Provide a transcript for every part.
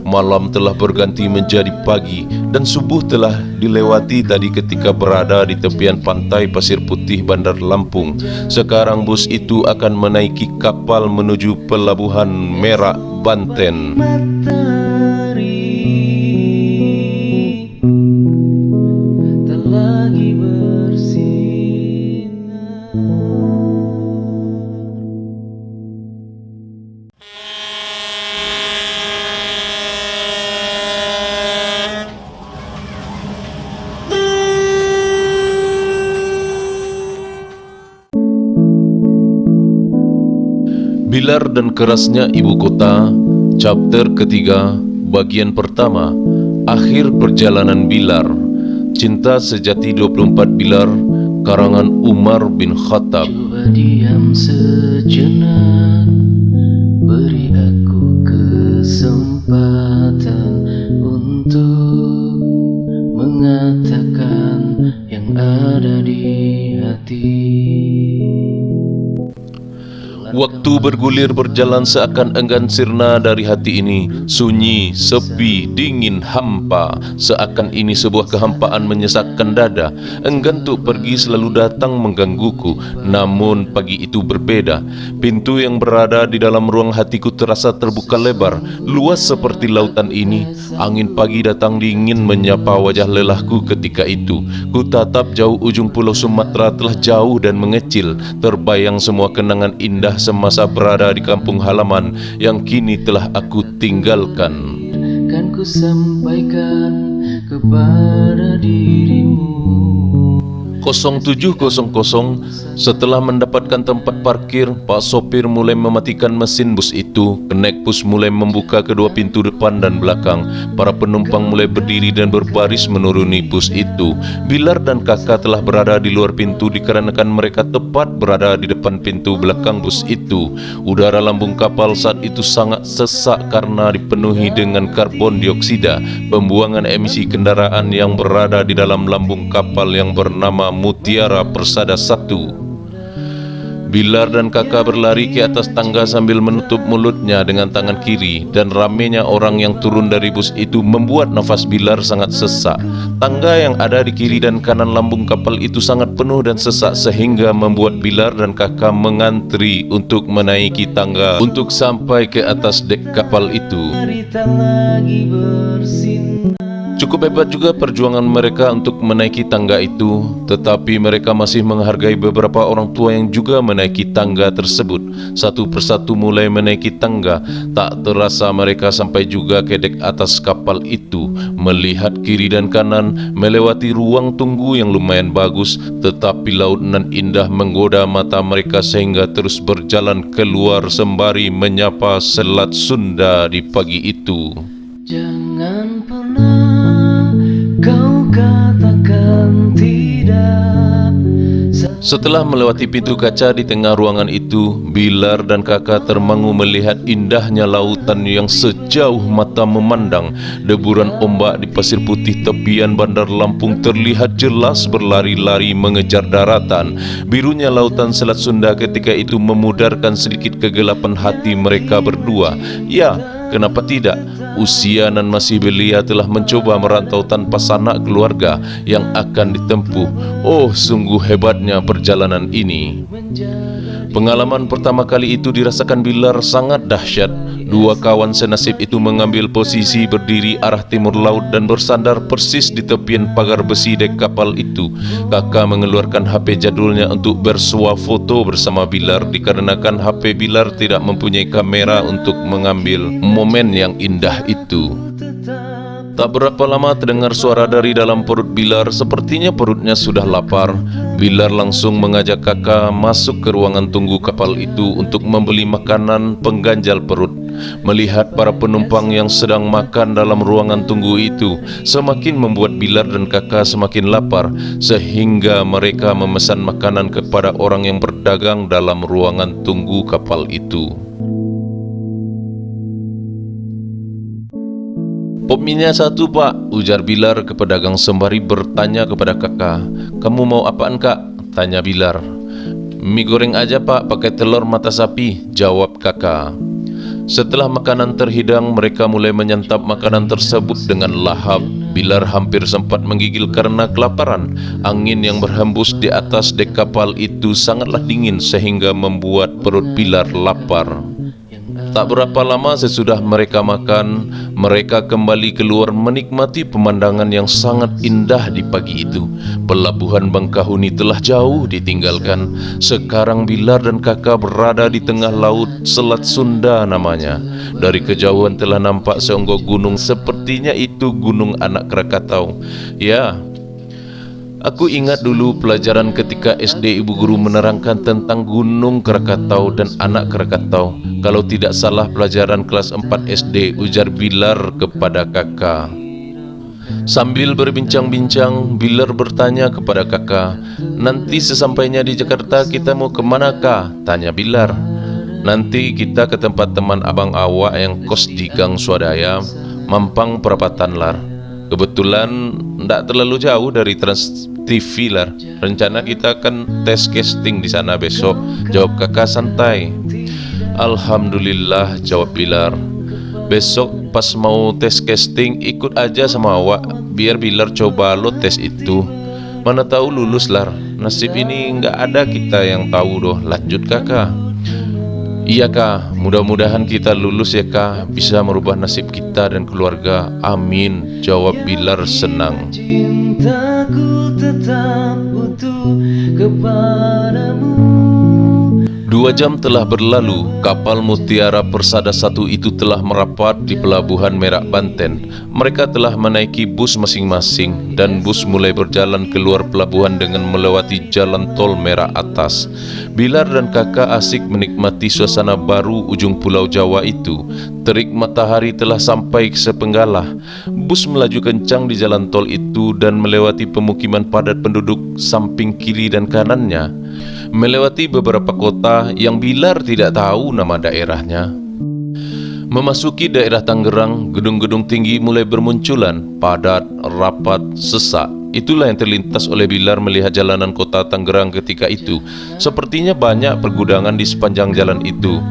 Malam telah berganti menjadi pagi dan subuh telah dilewati tadi ketika berada di tepian pantai Pasir Putih Bandar Lampung. Sekarang bus itu akan menaiki kapal menuju Pelabuhan Merak, Banten. Bilar dan Kerasnya Ibu Kota, chapter ketiga, bagian pertama, akhir perjalanan Bilar. Cinta Sejati 24 Bilar, karangan Umar bin Khattab. Coba diam sejenak, beri aku kesempatan untuk mengatakan yang ada di hati. Waktu bergulir berjalan seakan enggan sirna dari hati ini. Sunyi, sepi, dingin, hampa. Seakan ini sebuah kehampaan menyesakkan dada. Enggan untuk pergi selalu datang menggangguku. Namun pagi itu berbeda. Pintu yang berada di dalam ruang hatiku terasa terbuka lebar, luas seperti lautan ini. Angin pagi datang dingin menyapa wajah lelahku ketika itu. Ku tatap jauh ujung pulau Sumatera telah jauh dan mengecil. Terbayang semua kenangan indah semasa berada di kampung halaman yang kini telah aku tinggalkan. Kan ku sampaikan kepada dirimu. 07.00. Setelah mendapatkan tempat parkir, Pak sopir mulai mematikan mesin bus itu. Kenek bus mulai membuka kedua pintu depan dan belakang. Para penumpang mulai berdiri dan berbaris menuruni bus itu. Bilar dan Kakak telah berada di luar pintu dikarenakan mereka tepat berada di depan pintu belakang bus itu. Udara lambung kapal saat itu sangat sesak karena dipenuhi dengan karbon dioksida, pembuangan emisi kendaraan yang berada di dalam lambung kapal yang bernama Mutiara Persada 1. Bilar dan Kakak berlari ke atas tangga sambil menutup mulutnya dengan tangan kiri, dan ramainya orang yang turun dari bus itu membuat nafas Bilar sangat sesak. Tangga yang ada di kiri dan kanan lambung kapal itu sangat penuh dan sesak sehingga membuat Bilar dan Kakak mengantri untuk menaiki tangga untuk sampai ke atas dek kapal itu. Cukup hebat juga perjuangan mereka untuk menaiki tangga itu, tetapi mereka masih menghargai beberapa orang tua yang juga menaiki tangga tersebut. Satu persatu mulai menaiki tangga. Tak terasa mereka sampai juga ke dek atas kapal itu. Melihat kiri dan kanan, melewati ruang tunggu yang lumayan bagus, tetapi laut nan indah menggoda mata mereka sehingga terus berjalan keluar sembari menyapa Selat Sunda di pagi itu. Jangan pernah kau katakan tidak. Setelah melewati pintu kaca di tengah ruangan itu, Bilar dan Kakak termangu melihat indahnya lautan yang sejauh mata memandang. Deburan ombak di Pasir Putih tepian Bandar Lampung terlihat jelas berlari-lari mengejar daratan. Birunya lautan Selat Sunda ketika itu memudarkan sedikit kegelapan hati mereka berdua. Ya, kenapa tidak? Usia nan masih belia telah mencoba merantau tanpa sanak keluarga yang akan ditempuh. Oh, sungguh hebatnya perjalanan ini. Pengalaman pertama kali itu dirasakan Bilar sangat dahsyat. Dua kawan senasib itu mengambil posisi berdiri arah timur laut dan bersandar persis di tepian pagar besi dek kapal itu. Kakak mengeluarkan HP jadulnya untuk bersuah foto bersama Bilar dikarenakan HP Bilar tidak mempunyai kamera untuk mengambil momen yang indah itu. Tak berapa lama terdengar suara dari dalam perut Bilar. Sepertinya perutnya sudah lapar. Bilar langsung mengajak Kakak masuk ke ruangan tunggu kapal itu untuk membeli makanan pengganjal perut. Melihat para penumpang yang sedang makan dalam ruangan tunggu itu semakin membuat Bilar dan Kakak semakin lapar, sehingga mereka memesan makanan kepada orang yang berdagang dalam ruangan tunggu kapal itu. Pop minyak satu, Pak, ujar Bilar ke pedagang sembari bertanya kepada Kakak. Kamu mau apaan, Kak? Tanya Bilar. Mie goreng aja, Pak, pakai telur mata sapi, jawab Kakak. Setelah makanan terhidang, mereka mulai menyantap makanan tersebut dengan lahap. Bilar hampir sempat menggigil karena kelaparan. Angin yang berhembus di atas dek kapal itu sangatlah dingin sehingga membuat perut Bilar lapar. Tak berapa lama sesudah mereka makan, mereka kembali keluar menikmati pemandangan yang sangat indah di pagi itu. Pelabuhan Bangkahuni telah jauh ditinggalkan. Sekarang Bilar dan kakak berada di tengah laut, Selat Sunda namanya. Dari kejauhan telah nampak seonggok gunung, sepertinya itu Gunung Anak Krakatau. Ya, aku ingat dulu pelajaran ketika SD ibu guru menerangkan tentang Gunung Krakatau dan Anak Krakatau. Kalau tidak salah pelajaran kelas 4 SD, ujar Bilar kepada kakak. Sambil berbincang-bincang, Bilar bertanya kepada kakak, "Nanti sesampainya di Jakarta kita mau kemana kak?" tanya Bilar. "Nanti kita ke tempat teman abang awak yang kos di Gang Swadaya, Mampang Perapatan Lar. Kebetulan tidak terlalu jauh dari Trans TV Lar. Rencana kita akan tes casting di sana besok," jawab kakak santai. "Alhamdulillah," jawab Bilar. "Besok pas mau tes casting ikut aja sama awak, biar Bilar coba lo tes itu. Mana tahu lulus Lar. Nasib ini nggak ada kita yang tahu doh," lanjut kakak. "Iya kak, mudah-mudahan kita lulus ya kak, bisa merubah nasib kita dan keluarga. Amin," jawab Bilar senang. Cintaku tetap utuh kepadamu. 2 jam telah berlalu. Kapal Mutiara Persada 1 itu telah merapat di Pelabuhan Merak Banten. Mereka telah menaiki bus masing-masing dan bus mulai berjalan keluar pelabuhan dengan melewati jalan tol Merak Atas. Bilar dan kakak asik menikmati suasana baru ujung Pulau Jawa itu. Terik matahari telah sampai ke sepenggalah. Bus melaju kencang di jalan tol itu dan melewati pemukiman padat penduduk samping kiri dan kanannya. Melewati beberapa kota yang Bilar tidak tahu nama daerahnya. Memasuki daerah Tangerang, gedung-gedung tinggi mulai bermunculan, padat, rapat, sesak. Itulah yang terlintas oleh Bilar melihat jalanan kota Tangerang ketika itu. Sepertinya banyak pergudangan di sepanjang jalan itu.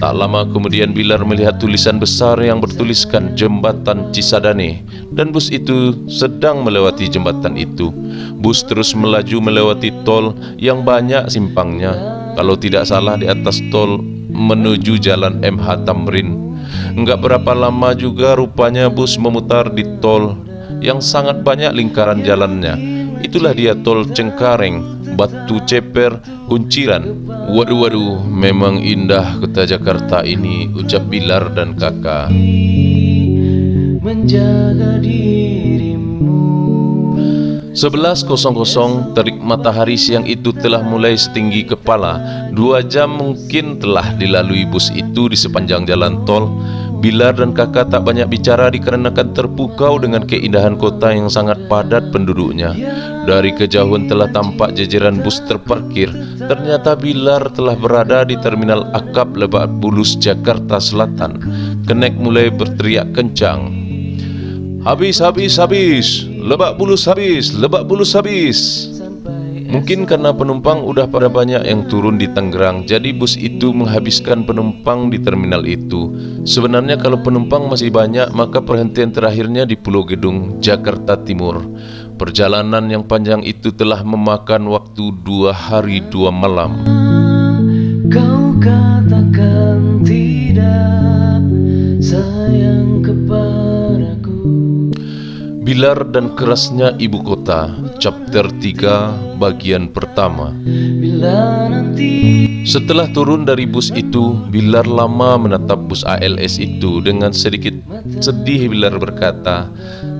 Tak lama kemudian Bilar melihat tulisan besar yang bertuliskan Jembatan Cisadane, dan bus itu sedang melewati jembatan itu. Bus terus melaju melewati tol yang banyak simpangnya. Kalau tidak salah di atas tol menuju jalan MH Tamrin. Enggak berapa lama juga rupanya bus memutar di tol yang sangat banyak lingkaran jalannya. Itulah dia tol Cengkareng, Batu Ceper, Kunciran. Waduh, memang indah kota Jakarta ini, ucap Bilar dan kakak. Menjaga dirimu. 11.00, terik matahari siang itu telah mulai setinggi kepala. 2 jam mungkin telah dilalui bus itu di sepanjang jalan tol. Bilar dan kakak tak banyak bicara dikarenakan terpukau dengan keindahan kota yang sangat padat penduduknya. Dari kejauhan telah tampak jejeran bus terparkir. Ternyata Bilar telah berada di Terminal Akap Lebak Bulus, Jakarta Selatan. Kenek mulai berteriak kencang, "Habis, habis, habis! Lebak Bulus habis! Lebak Bulus habis!" Mungkin karena penumpang udah pada banyak yang turun di Tangerang, jadi bus itu menghabiskan penumpang di terminal itu. Sebenarnya kalau penumpang masih banyak, maka perhentian terakhirnya di Pulau Gedung, Jakarta Timur. Perjalanan yang panjang itu telah memakan waktu 2 hari 2 malam. Kau katakan tidak sayang kepadaku. Bilar dan kerasnya ibu kota, chapter 3, bagian pertama. Bila nanti Setelah turun dari bus itu, Bilar lama menatap bus ALS itu. Dengan sedikit sedih Bilar berkata,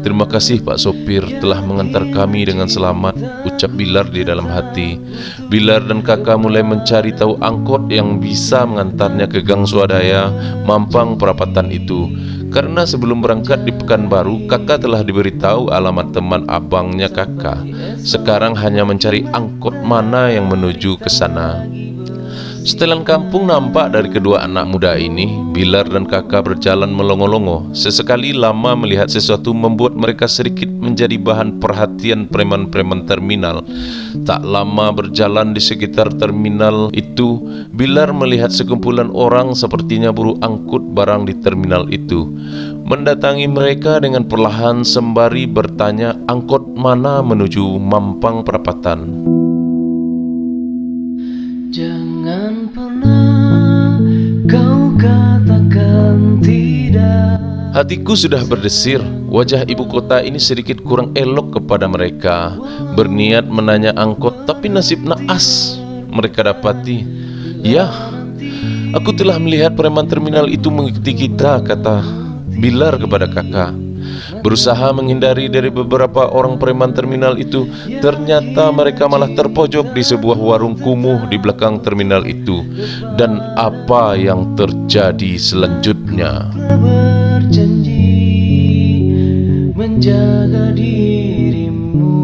"Terima kasih Pak Sopir telah mengantar kami dengan selamat," ucap Bilar di dalam hati. Bilar dan kakak mulai mencari tahu angkot yang bisa mengantarnya ke Gang Swadaya, Mampang Perapatan itu. Karena sebelum berangkat di Pekanbaru, kakak telah diberitahu alamat teman abangnya kakak. Sekarang hanya mencari angkot mana yang menuju ke sana. Setelan kampung nampak dari kedua anak muda ini. Bilar dan kakak berjalan melongo-longo. Sesekali lama melihat sesuatu membuat mereka sedikit menjadi bahan perhatian preman-preman terminal. Tak lama berjalan di sekitar terminal itu, Bilar melihat sekumpulan orang sepertinya buruh angkut barang di terminal itu mendatangi mereka dengan perlahan sembari bertanya angkot mana menuju Mampang Perapatan. Jangan pernah kau katakan tidak. Hatiku sudah berdesir. Wajah ibu kota ini sedikit kurang elok kepada mereka. Berniat menanya angkot, tapi nasib naas mereka dapati. Ya, aku telah melihat preman terminal itu mengikuti kita, kata Bilar kepada kakak. Berusaha menghindari dari beberapa orang preman terminal itu, ternyata mereka malah terpojok di sebuah warung kumuh di belakang terminal itu. Dan apa yang terjadi selanjutnya? Berjanji menjaga dirimu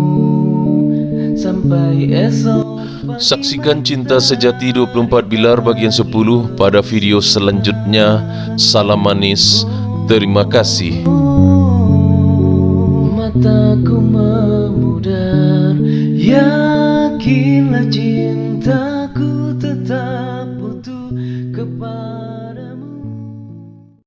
sampai esok. Saksikan Cinta Sejati 24 Bilar bagian 10 pada video selanjutnya. Salam manis, terima kasih. Mataku memudar, yakinlah cintaku tetap utuh kepada